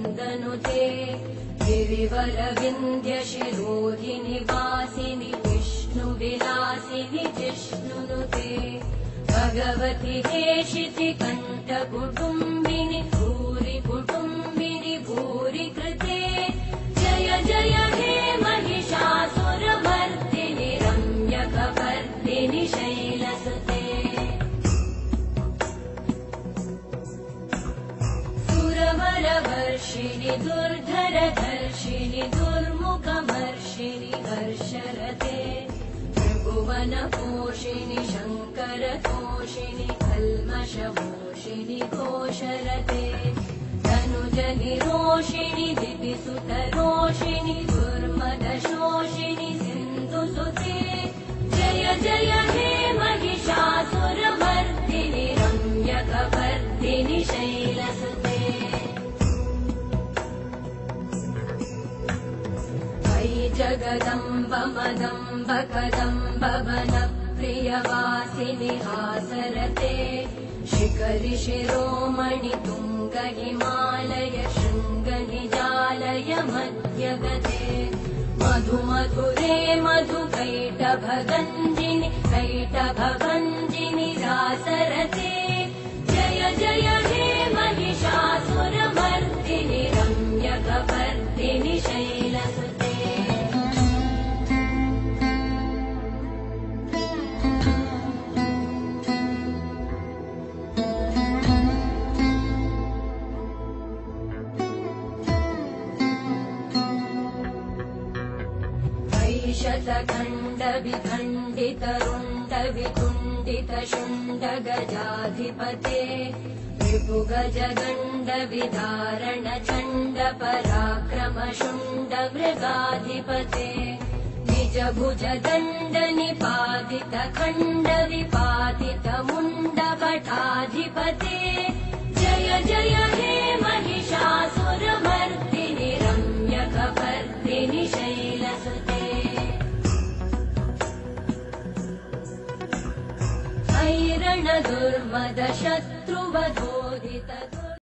वृन्दनुते गिरिवरविन्द्यशिरोधिनि वासिनि विष्णुविलासिनि जिष्णुनुते भगवति हेशिति कण्ठकुटुम्बिनि भूरि कुटुम्बिनि भूरि कृते जय जय हे महिषासुरमर्दिनि रम्यकपर्दिनि शैलसुते सुरवरवर्षिणि दुर्धरधर्षिणि दुर्मुखमर्षिणि हर्षरते त्रिभुवनपोषिणि शङ्करतोषिणि कल्मषमोषिणि घोषरते तनुजनिरोषिणि दितिसुतरोषिणि दुर्मदशोषिणि सिन्धुसुते जय जय हे महिषासुरमर्दिनि रम्यकपर्दिनि शैलसुते अयि जगदम्ब मदम्ब कदम्ब वनप्रियवासिनि हासरते शिखरि शिरोमणि तुङ्ग हिमालय शृङ्गनिजालय मध्यगते मधुमधुरे मधुकैटभगञ्जिनि कैटभभञ्जिनि रासरते जय जय हे महिषासुरमर्दिनि रम्यकपर्दिनि शैलसुते शतखण्डविखण्डितरुण्डवितुण्डितशुण्डगजाधिपते रिपुगजगण्डविधारण चण्ड पराक्रमशुण्डमृगाधिपते निजभुजदण्ड निपातित खण्डविपातित मुण्डभटाधिपते जय जय हे महिषासुरमर्दिनि रम्यकपर्दिनि शैलसुते ऐरणदुर्मदशत्रुवधोदित